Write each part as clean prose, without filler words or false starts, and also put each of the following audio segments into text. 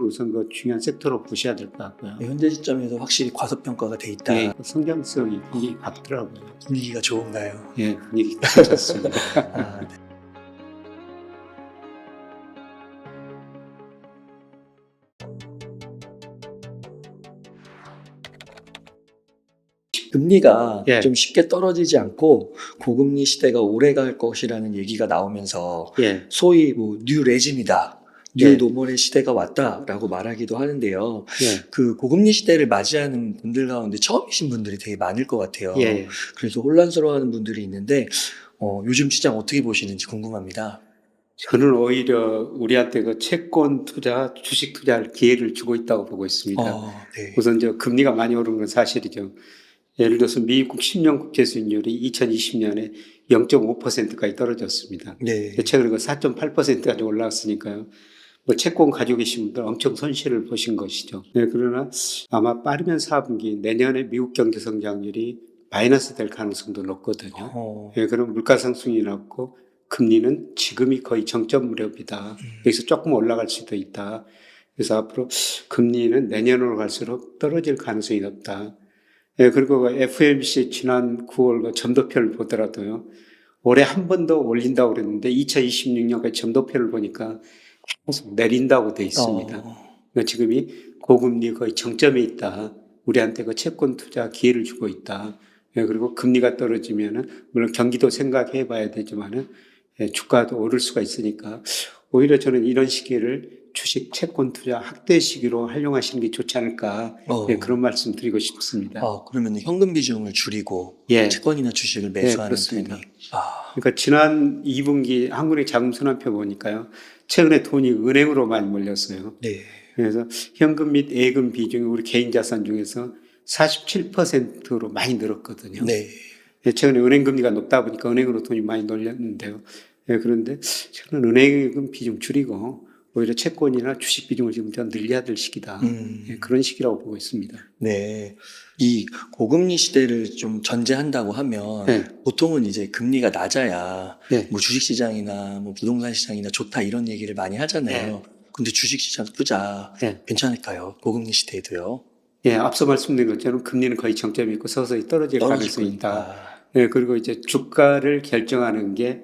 우선 그 중요한 섹터로 보셔야 될 것 같고요. 현재 시점에서 확실히 과소평가가 돼 있다. 예, 성장성이 굉장히 밝더라고요. 분위기가 좋은가요? 예, 분위기 괜찮습니다. 아, 네. 금리가 예. 좀 쉽게 떨어지지 않고 고금리 시대가 오래 갈 것이라는 얘기가 나오면서 예, 소위 뭐 뉴 레짐이다, 뉴 예. 노멀의 시대가 왔다라고 말하기도 하는데요. 예, 그 고금리 시대를 맞이하는 분들 가운데 처음이신 분들이 되게 많을 것 같아요. 예. 그래서 혼란스러워하는 분들이 있는데 요즘 시장 어떻게 보시는지 궁금합니다. 저는 오히려 우리한테 그 채권 투자, 주식 투자할 기회를 주고 있다고 보고 있습니다. 네. 우선 저 금리가 많이 오른 건 사실이죠. 예를 들어서 미국 10년 국채 수익률이 2020년에 0.5%까지 떨어졌습니다. 네. 최근에 그 4.8%까지 올라왔으니까요. 뭐 채권 가지고 계신 분들 엄청 손실을 보신 것이죠. 네, 그러나 아마 빠르면 4분기 내년에 미국 경제 성장률이 마이너스 될 가능성도 높거든요. 네, 그럼 물가 상승이 났고 금리는 지금이 거의 정점 무렵이다. 여기서 조금 올라갈 수도 있다. 그래서 앞으로 금리는 내년으로 갈수록 떨어질 가능성이 높다. 예, 그리고 FOMC 지난 9월 그 점도표를 보더라도요. 올해 한 번 더 올린다고 그랬는데 2026년까지 점도표를 보니까 계속 내린다고 돼 있습니다. 그러니까 지금이 고금리 거의 정점에 있다. 우리한테 그 채권 투자 기회를 주고 있다. 예, 그리고 금리가 떨어지면은 물론 경기도 생각해 봐야 되지만은 예, 주가도 오를 수가 있으니까 오히려 저는 이런 시기를 주식 채권 투자 확대 시기로 활용하시는 게 좋지 않을까 예, 그런 말씀 드리고 싶습니다. 그러면 현금 비중을 줄이고 예. 채권이나 주식을 매수하는 그렇습니다. 타이밍. 그러니까 지난 2분기 한국은행 자금 순환표 보니까요. 최근에 돈이 은행으로 많이 몰렸어요. 네. 그래서 현금 및 예금 비중이 우리 개인 자산 중에서 47%로 많이 늘었거든요. 네. 예, 최근에 은행 금리가 높다 보니까 은행으로 돈이 많이 놀렸는데요. 예, 그런데 저는 은행금 비중 줄이고 오히려 채권이나 주식 비중을 지금 더 늘려야 될 시기다. 예, 그런 시기라고 보고 있습니다. 네. 이 고금리 시대를 좀 전제한다고 하면 네. 보통은 이제 금리가 낮아야 네. 뭐 주식시장이나 뭐 부동산 시장이나 좋다 이런 얘기를 많이 하잖아요. 근데 주식시장 투자 괜찮을까요? 고금리 시대에도요. 예, 앞서 말씀드린 것처럼 금리는 거의 정점이 있고 서서히 떨어질 가능성이 있다. 예, 그리고 이제 주가를 결정하는 게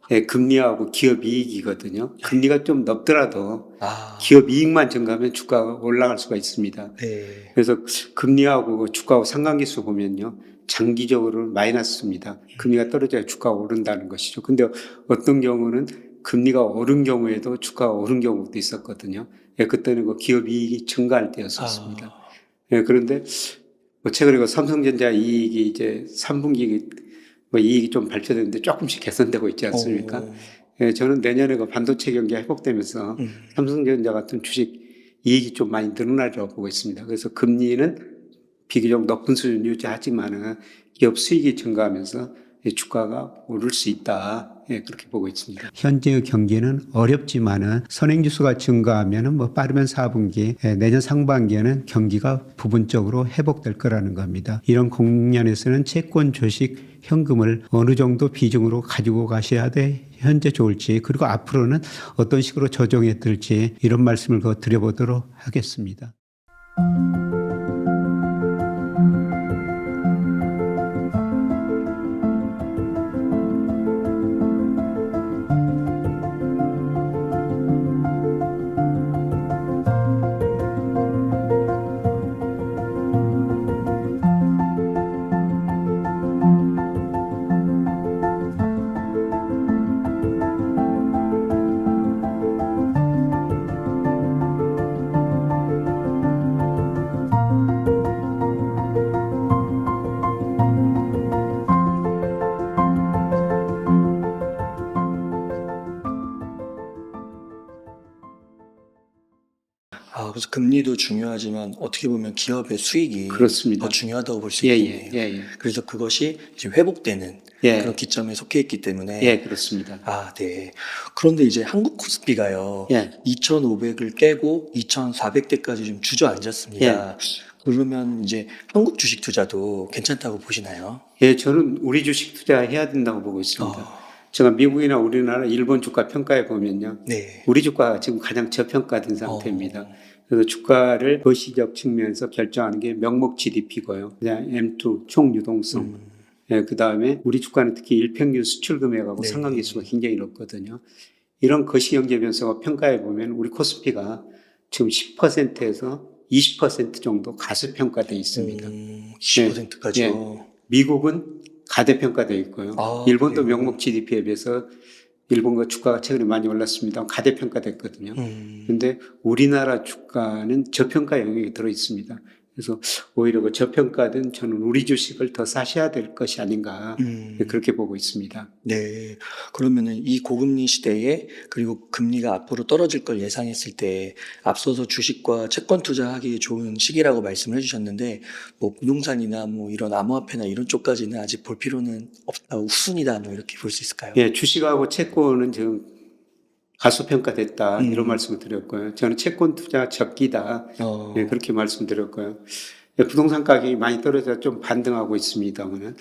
예, 금리하고 기업 이익이거든요. 금리가 좀 높더라도 기업 이익만 증가하면 주가가 올라갈 수가 있습니다. 네. 그래서 금리하고 주가하고 상관계수 보면요. 장기적으로는 마이너스입니다. 금리가 떨어져야 주가가 오른다는 것이죠. 근데 어떤 경우는 금리가 오른 경우에도 주가가 오른 경우도 있었거든요. 예, 그때는 그 기업 이익이 증가할 때였었습니다. 예, 그런데 뭐 최근에 그 삼성전자 이익이 이제 3분기 뭐 이익이 좀 발표됐는데 조금씩 개선되고 있지 않습니까? 예, 저는 내년에 그 반도체 경기가 회복되면서 삼성전자 같은 주식 이익이 좀 많이 늘어나리라고 보고 있습니다. 그래서 금리는 비교적 높은 수준 유지하지만은 기업 수익이 증가하면서 주가가 오를 수 있다. 예, 그렇게 보고 있습니다. 현재의 경기는 어렵지만은 선행지수가 증가하면은 뭐 빠르면 4분기, 내년 상반기에는 경기가 부분적으로 회복될 거라는 겁니다. 이런 국면에서는 채권, 주식, 현금을 어느 정도 비중으로 가지고 가셔야 돼 현재 좋을지 그리고 앞으로는 어떤 식으로 조정해 들지 이런 말씀을 더 드려보도록 하겠습니다. 그래서 금리도 중요하지만 어떻게 보면 기업의 수익이 그렇습니다. 더 중요하다고 볼 수 있겠네요. 그래서 그것이 이제 회복되는 그런 기점에 속해 있기 때문에. 예, 그렇습니다. 네. 그런데 이제 한국 코스피가요. 2,500을 깨고 2,400대까지 좀 주저앉았습니다. 그러면 이제 한국 주식 투자도 괜찮다고 보시나요? 예, 저는 우리 주식 투자해야 된다고 보고 있습니다. 제가 미국이나 우리나라, 일본 주가 평가해 보면요. 네. 우리 주가가 지금 가장 저평가된 상태입니다. 어. 그래서 주가를 거시적 측면에서 결정하는 게 명목 GDP고요. 그냥 M2 총 유동성. 음. 예, 그 다음에 우리 주가는 특히 일평균 수출 금액하고 네. 상관계수가 굉장히 높거든요. 이런 거시경제 변수가 평가해 보면 우리 코스피가 지금 10%에서 20% 정도 가수평가되어 있습니다. 20%까지요. 미국은 가대평가되어 있고요. 아, 일본도 그래요? 명목 GDP에 비해서 일본과 주가가 최근에 많이 올랐습니다. 가대평가됐거든요. 그런데 우리나라 주가는 저평가 영역에 들어 있습니다. 그래서 오히려 그 저평가된 저는 우리 주식을 더 사셔야 될 것이 아닌가 그렇게 보고 있습니다. 네. 그러면은 이 고금리 시대에 그리고 금리가 앞으로 떨어질 걸 예상했을 때 앞서서 주식과 채권 투자하기 좋은 시기라고 말씀을 해주셨는데 뭐 부동산이나 뭐 이런 암호화폐나 이런 쪽까지는 아직 볼 필요는 없다, 후순이다, 뭐 이렇게 볼 수 있을까요? 예, 주식하고 채권은 지금 가수평가됐다 이런 음. 말씀을 드렸고요. 저는 채권 투자 적기다 예, 그렇게 말씀드렸고요. 예, 부동산 가격이 많이 떨어져 좀 반등하고 있습니다만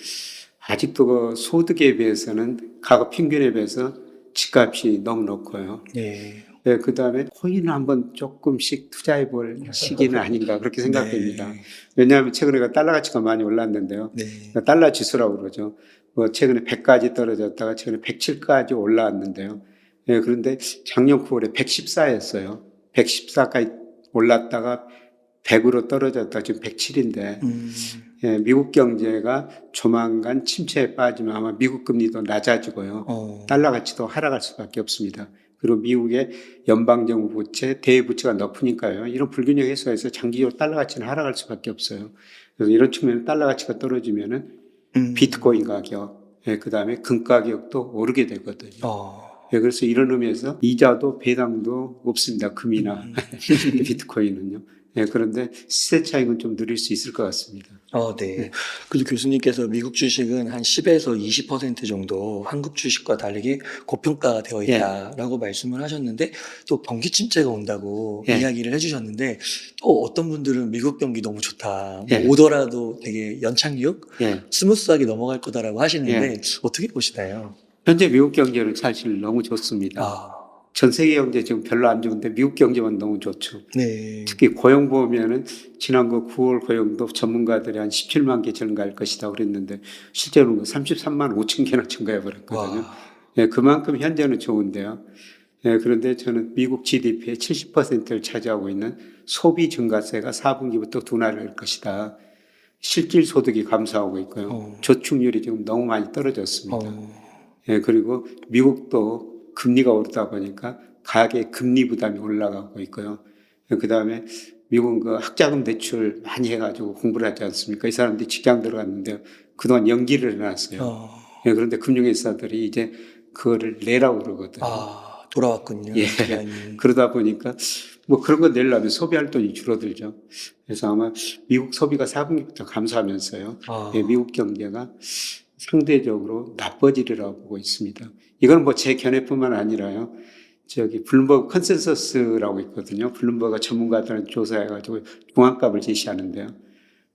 아직도 그 소득에 비해서는 가격 평균에 비해서 집값이 너무 높고요. 네. 예, 그 다음에 코인을 한번 조금씩 투자해 볼 시기는 아닌가 그렇게 생각됩니다. 네. 왜냐하면 최근에 달러 가치가 많이 올랐는데요. 네. 달러 지수라고 그러죠. 뭐 최근에 100까지 떨어졌다가 최근에 107까지 올라왔는데요. 예, 그런데 작년 9월에 114였어요. 114까지 올랐다가 100으로 떨어졌다 지금 107인데 예, 미국 경제가 조만간 침체에 빠지면 아마 미국 금리도 낮아지고요. 달러 가치도 하락할 수밖에 없습니다. 그리고 미국의 연방정부 부채, 대외부채가 높으니까요. 이런 불균형 해소해서 장기적으로 달러 가치는 하락할 수밖에 없어요. 그래서 이런 측면에 달러 가치가 떨어지면은 비트코인 가격, 예, 그 다음에 금 가격도 오르게 되거든요. 예, 그래서 이런 의미에서 이자도 배당도 없습니다. 금이나 비트코인은요. 예, 그런데 시세 차익은 좀 누릴 수 있을 것 같습니다. 네. 그래서 교수님께서 미국 주식은 한 10에서 20% 정도 한국 주식과 다르게 고평가되어 있다라고 말씀을 하셨는데 또 경기 침체가 온다고 예. 이야기를 해주셨는데 또 어떤 분들은 미국 경기 너무 좋다. 예. 뭐 오더라도 되게 연착륙, 예. 스무스하게 넘어갈 거다라고 하시는데 예. 어떻게 보시나요? 현재 미국 경제는 사실 너무 좋습니다. 전 세계 경제 지금 별로 안 좋은데 미국 경제만 너무 좋죠. 네. 특히 고용 보면은 지난번 9월 고용도 전문가들이 한 17만 개 증가할 것이다 그랬는데 실제로는 33만 5천 개나 증가해 버렸거든요. 예, 그만큼 현재는 좋은데요. 예, 그런데 저는 미국 GDP의 70%를 차지하고 있는 소비 증가세가 4분기부터 둔화될 것이다. 실질 소득이 감소하고 있고요. 저축률이 지금 너무 많이 떨어졌습니다. 예, 그리고 미국도 금리가 오르다 보니까 가계 금리 부담이 올라가고 있고요. 그 다음에 미국은 그 학자금 대출 많이 해가지고 공부를 하지 않습니까? 이 사람들이 직장 들어갔는데 그동안 연기를 해놨어요. 예, 그런데 금융회사들이 이제 그거를 내라고 그러거든요. 돌아왔군요. 예. 그러다 보니까 뭐 그런 거 내려면 소비할 돈이 줄어들죠. 그래서 아마 미국 소비가 4분기부터 감소하면서요. 예, 미국 경제가 상대적으로 나빠지리라고 보고 있습니다. 이건 뭐 제 견해뿐만 아니라요. 저기 블룸버그 컨센서스라고 있거든요. 블룸버그가 전문가들한테 조사해가지고 중앙값을 제시하는데요.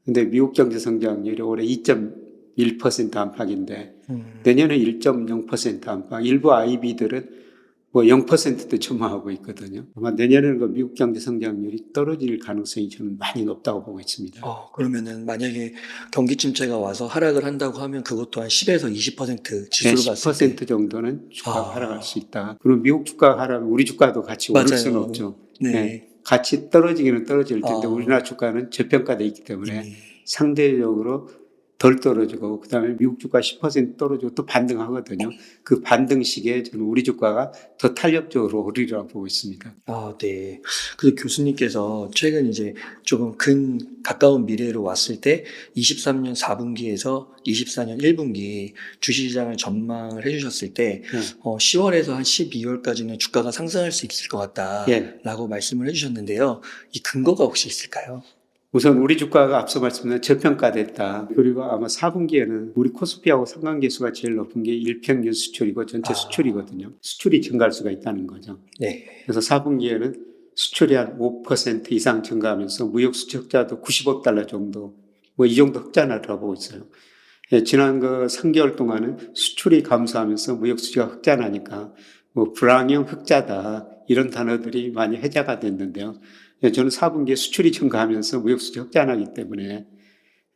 근데 미국 경제 성장률이 올해 2.1% 안팎인데 내년에 1.0% 안팎. 일부 IB들은 뭐 0%도 전망하고 있거든요. 아마 내년에는 그 미국 경제 성장률이 떨어질 가능성이 저는 많이 높다고 보고 있습니다. 그러면은 만약에 경기 침체가 와서 하락을 한다고 하면 그것도 한 10에서 20% 지수로 네, 봤을 때 10% 정도는 주가가 하락할 수 있다. 그럼 미국 주가가 하락하면 우리 주가도 같이 오를 맞아요. 수는 없죠. 네. 네, 같이 떨어지기는 떨어질 텐데 우리나라 주가는 저평가되어 있기 때문에 상대적으로 덜 떨어지고 그다음에 미국 주가 10% 떨어지고 또 반등하거든요. 그 반등 시기에 저는 우리 주가가 더 탄력적으로 오르리라고 보고 있습니다. 네. 그래서 교수님께서 최근 이제 조금 가까운 미래로 왔을 때 23년 4분기에서 24년 1분기 주식시장을 전망을 해주셨을 때 10월에서 한 12월까지는 주가가 상승할 수 있을 것 같다라고 말씀을 해주셨는데요. 이 근거가 혹시 있을까요? 우선 우리 주가가 앞서 말씀드린 저평가됐다. 그리고 아마 4분기에는 우리 코스피하고 상관계수가 제일 높은 게 일평균 수출이고 전체 수출이거든요. 수출이 증가할 수가 있다는 거죠. 네. 그래서 4분기에는 수출이 한 5% 이상 증가하면서 무역 수출 흑자도 95달러 정도, 뭐 이 정도 흑자 나라고 보고 있어요. 예, 지난 그 3개월 동안은 수출이 감소하면서 무역 수지가 흑자나니까 뭐 불황형 흑자다 이런 단어들이 많이 회자가 됐는데요. 예, 저는 4분기에 수출이 증가하면서 무역 수지 흑자나기 때문에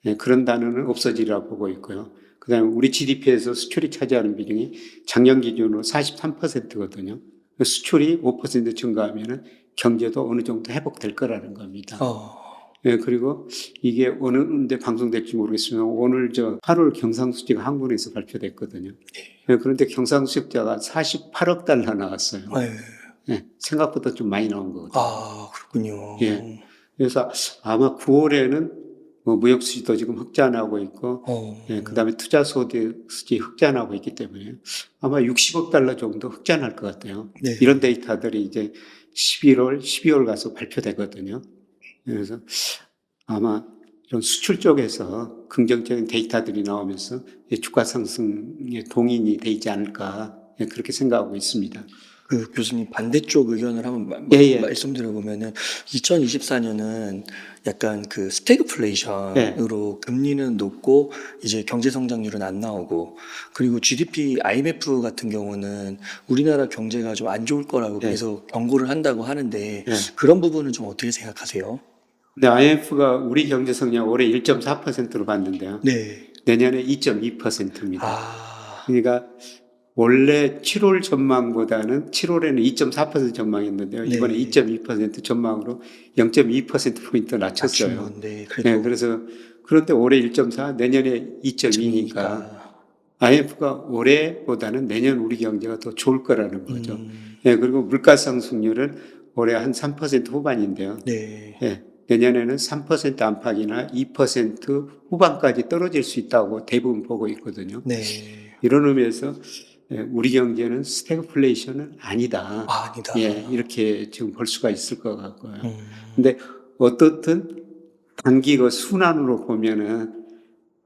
예, 그런 단어는 없어지리라 보고 있고요. 그다음에 우리 GDP에서 수출이 차지하는 비중이 작년 기준으로 43%거든요. 수출이 5% 증가하면은 경제도 어느 정도 회복될 거라는 겁니다. 예, 그리고 이게 어느 데 방송될지 모르겠지만 오늘 저 8월 경상수지가 한국에서 발표됐거든요. 예, 그런데 경상수지가 48억 달러 나왔어요. 네. 예, 생각보다 좀 많이 나온 거거든요. 아, 그렇군요. 예. 그래서 아마 9월에는 뭐 무역 수지도 지금 흑자나고 있고, 예, 그다음에 투자 수지 흑자나고 있기 때문에 아마 60억 달러 정도 흑자날 것 같아요. 네. 이런 데이터들이 이제 11월, 12월 가서 발표되거든요. 그래서 아마 이런 수출 쪽에서 긍정적인 데이터들이 나오면서 주가 상승에 동인이 되지 않을까 그렇게 생각하고 있습니다. 그 교수님 반대쪽 의견을 한번 예. 말씀드려보면은 2024년은 약간 그 스태그플레이션으로 금리는 높고 이제 경제 성장률은 안 나오고, 그리고 GDP IMF 같은 경우는 우리나라 경제가 좀 안 좋을 거라고 계속 경고를 한다고 하는데 그런 부분은 좀 어떻게 생각하세요? 근데 IMF가 우리 경제 성장 올해 1.4%로 봤는데요. 네. 내년에 2.2%입니다. 아, 그러니까 원래 7월 전망보다는 7월에는 2.4% 전망했는데요. 네. 이번에 2.2% 전망으로 0.2%포인트 낮췄어요. 낮춘 건데 네, 그래도 그래서 그런데 올해 1.4, 내년에 2.2니까 IMF가 올해보다는 내년 우리 경제가 더 좋을 거라는 거죠. 예, 그리고 물가 상승률은 올해 한 3% 후반인데요. 네. 예, 내년에는 3% 안팎이나 2% 후반까지 떨어질 수 있다고 대부분 보고 있거든요. 네. 이런 의미에서 예, 우리 경제는 스태그플레이션은 아니다. 아, 아니다. 예, 이렇게 지금 볼 수가 있을 것 같고요. 근데 어떻든 단기 그 순환으로 보면은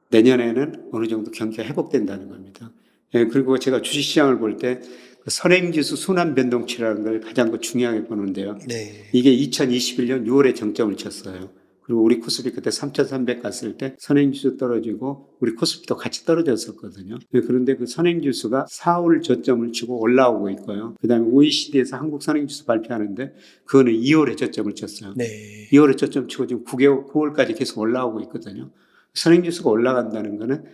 내년에는 어느 정도 경기가 회복된다는 겁니다. 예, 그리고 제가 주식시장을 볼 때 선행지수 순환 변동치라는 걸 가장 중요하게 보는데요. 네. 이게 2021년 6월에 정점을 쳤어요. 그리고 우리 코스피 그때 3,300 갔을 때 선행지수 떨어지고 우리 코스피도 같이 떨어졌었거든요. 예, 그런데 그 선행지수가 4월 저점을 치고 올라오고 있고요. 그 다음에 OECD에서 한국 선행지수 발표하는데 그거는 2월에 저점을 쳤어요. 네. 2월에 저점 치고 지금 9월까지 계속 올라오고 있거든요. 선행지수가 올라간다는 것은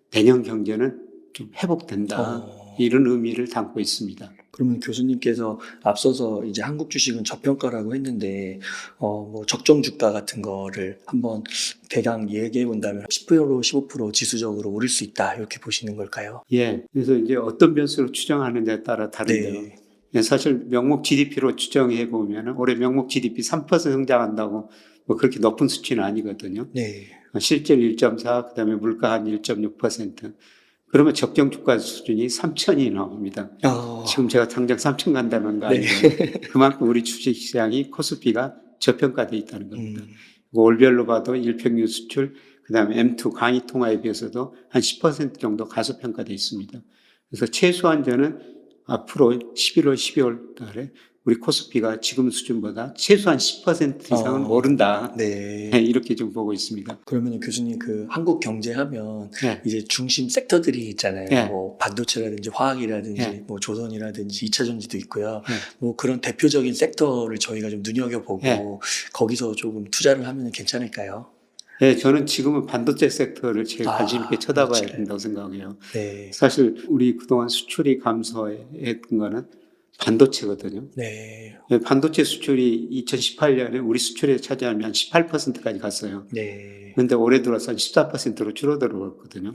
내년 경제는 좀 회복된다. 이런 의미를 담고 있습니다. 그러면 교수님께서 앞서서 이제 한국 주식은 저평가라고 했는데, 뭐 적정 주가 같은 거를 한번 대강 얘기해 본다면 10% 15% 지수적으로 오를 수 있다 이렇게 보시는 걸까요? 예. 그래서 이제 어떤 변수로 추정하느냐에 따라 다른데요. 네. 예, 사실 명목 GDP로 추정해 보면 올해 명목 GDP 3% 성장한다고 뭐 그렇게 높은 수치는 아니거든요. 네. 실질 1.4, 그다음에 물가 한 1.6%. 그러면 적정 주가 수준이 3천이 나옵니다. 지금 제가 당장 3천 간다는 거 아니에요. 그만큼 우리 주식시장이 코스피가 저평가되어 있다는 겁니다. 월별로 봐도 일평균 수출, 그다음에 M2 강의 통화에 비해서도 한 10% 정도 가소평가되어 있습니다. 그래서 최소한 저는 앞으로 11월, 12월 달에 우리 코스피가 지금 수준보다 최소한 10% 이상은 오른다. 네. 이렇게 좀 보고 있습니다. 그러면 교수님 그 한국 경제하면 네. 이제 중심 섹터들이 있잖아요. 네. 뭐 반도체라든지 화학이라든지 네. 뭐 조선이라든지 2차 전지도 있고요. 네. 뭐 그런 대표적인 섹터를 저희가 좀 눈여겨보고 네. 거기서 조금 투자를 하면 괜찮을까요? 네, 저는 지금은 반도체 섹터를 제일 관심 있게 쳐다봐야 반도체. 된다고 생각해요. 네. 사실 우리 그동안 수출이 감소했던 거는 반도체거든요. 네. 반도체 수출이 2018년에 우리 수출에 차지하면 한 18%까지 갔어요. 네. 그런데 올해 들어서 한 14%로 줄어들었거든요.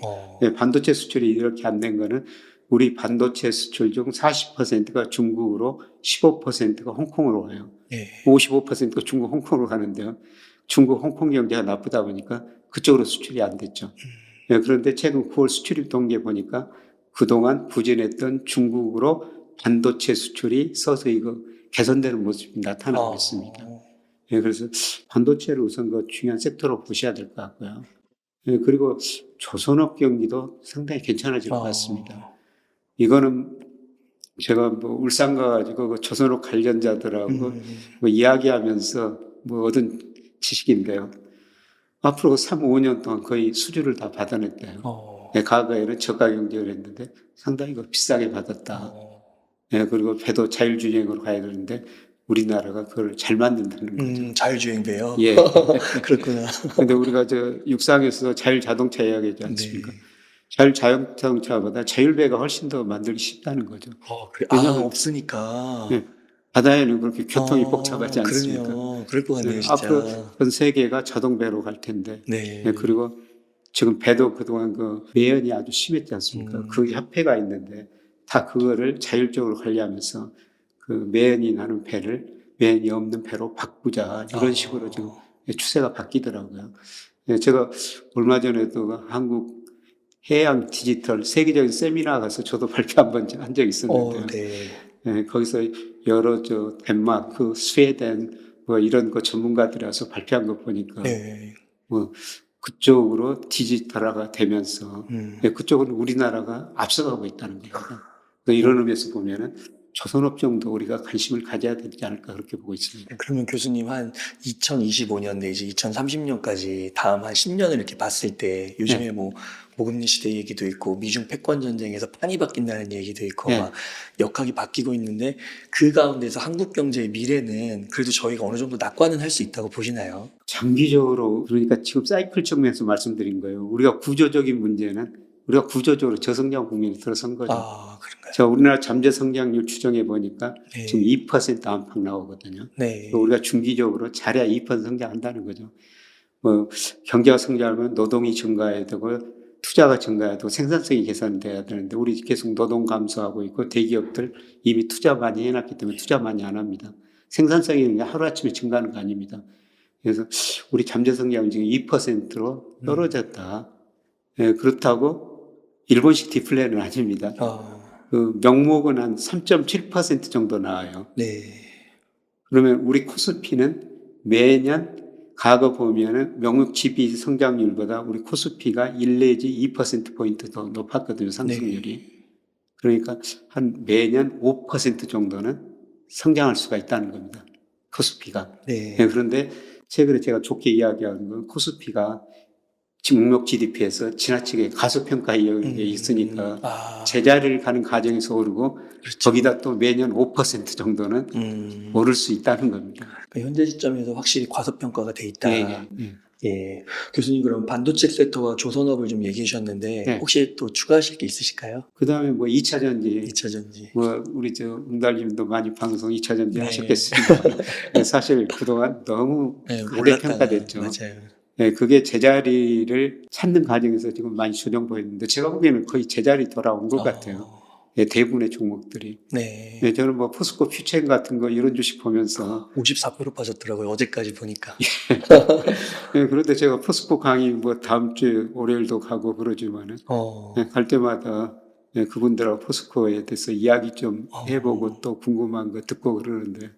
반도체 수출이 이렇게 안 된 거는 우리 반도체 수출 중 40%가 중국으로 15%가 홍콩으로 와요. 네. 55%가 중국, 홍콩으로 가는데요. 중국, 홍콩 경제가 나쁘다 보니까 그쪽으로 수출이 안 됐죠. 그런데 최근 9월 수출 통계 보니까 그동안 부진했던 중국으로 반도체 수출이 서서히 개선되는 모습이 나타나고 있습니다. 그래서 반도체를 우선 그 중요한 섹터로 보셔야 될 것 같고요. 그리고 조선업 경기도 상당히 괜찮아질 것 같습니다. 이거는 제가 뭐 울산 가가지고 그 조선업 관련자들하고 뭐 이야기하면서 뭐 얻은 지식인데요. 앞으로 3, 5년 동안 거의 수주를 다 받아냈대요. 예, 과거에는 저가 경쟁을 했는데 상당히 그 비싸게 받았다. 예, 그리고 배도 자율주행으로 가야 되는데 우리나라가 그걸 잘 만든다는 거죠. 자율주행배요. 예. 그렇구나. 근데 우리가 저 육상에서 자율자동차 이야기하지 않습니까? 네. 자율자동차보다 자율배가 훨씬 더 만들기 쉽다는 거죠. 그래. 왜냐하면 없으니까. 예, 바다에는 그렇게 교통이 복잡하지 않습니까? 그러네요. 그럴 것 같네요, 예, 진짜. 앞으로 전 세계가 자동배로 갈 텐데, 네. 예, 그리고 지금 배도 그동안 그 매연이 아주 심했지 않습니까? 그 협회가 있는데 다 그거를 자율적으로 관리하면서 그 매연이 나는 배를 매연이 없는 배로 바꾸자 이런 식으로 지금 추세가 바뀌더라고요. 예, 제가 얼마 전에도 한국 해양 디지털 세계적인 세미나 가서 저도 발표 한번 한 적이 있었는데요. 네. 예, 거기서 여러 덴마크, 스웨덴 뭐 이런 거 전문가들이 와서 발표한 거 보니까 네. 뭐 그쪽으로 디지털화가 되면서 예, 그쪽은 우리나라가 앞서가고 있다는 겁니다. 그래서 이런 의미에서 보면은 조선업종도 우리가 관심을 가져야 되지 않을까 그렇게 보고 있습니다. 그러면 교수님 한 2025년 내지 2030년까지 다음 한 10년을 이렇게 봤을 때 요즘에 뭐 고금리 시대 얘기도 있고 미중 패권 전쟁에서 판이 바뀐다는 얘기도 있고 네. 막 역학이 바뀌고 있는데 그 가운데서 한국 경제의 미래는 그래도 저희가 어느 정도 낙관은 할 수 있다고 보시나요? 장기적으로 그러니까 지금 사이클 측면에서 말씀드린 거예요. 우리가 구조적인 문제는 우리가 구조적으로 저성장 국면에 들어선 거죠. 그런가요? 자, 우리나라 잠재 성장률 추정해 보니까 네. 지금 2% 안팎 나오거든요. 네. 우리가 중기적으로 잘해야 2% 성장한다는 거죠. 뭐 경제가 성장하면 노동이 증가해야 되고 투자가 증가해야 되고 생산성이 개선돼야 되는데 우리 계속 노동 감소하고 있고 대기업들 이미 투자 많이 해놨기 때문에 투자 많이 안 합니다. 생산성이 하루아침에 증가하는 거 아닙니다. 그래서 우리 잠재 성장은 지금 2%로 떨어졌다. 예, 그렇다고 일본식 디플레는 아닙니다. 그 명목은 한 3.7% 정도 나와요. 네. 그러면 우리 코스피는 매년 과거 보면은 명목 GDP 성장률보다 우리 코스피가 1 내지 2%포인트 더 높았거든요, 상승률이. 그러니까 한 매년 5% 정도는 성장할 수가 있다는 겁니다. 코스피가. 네. 네, 그런데 최근에 제가 좋게 이야기하는 건 코스피가 명목 GDP에서 지나치게 가소평가에 있으니까 제자리를 가는 과정에서 오르고 그렇죠. 거기다 또 매년 5% 정도는 오를 수 있다는 겁니다. 그러니까 현재 시점에서 확실히 과소평가가 돼 있다. 예. 예. 교수님 그럼 반도체 섹터와 조선업을 좀 얘기해 주셨는데 네. 혹시 또 추가하실 게 있으실까요? 그 다음에 뭐 2차 전지, 2차 전지. 뭐 우리 웅달님도 많이 방송 2차 전지 네. 하셨겠습니다. 사실 그동안 너무 과대평가됐죠. 맞아요. 네, 그게 제자리를 찾는 과정에서 지금 많이 조정보였는데 제가 보기에는 거의 제자리 돌아온 것 같아요. 네, 대부분의 종목들이. 네. 네, 저는 뭐 포스코 퓨처인 같은 거 이런 주식 보면서 54% 빠졌더라고요. 어제까지 보니까. 네, 그런데 제가 포스코 강의 뭐 다음 주에 월요일도 가고 그러지만은 네, 갈 때마다 네, 그분들하고 포스코에 대해서 이야기 좀 해보고 또 궁금한 거 듣고 그러는데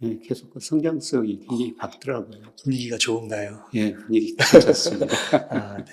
네, 계속 그 성장성이 굉장히 밝더라고요. 분위기가 좋은가요? 예, 분위기 괜찮습니다. 네.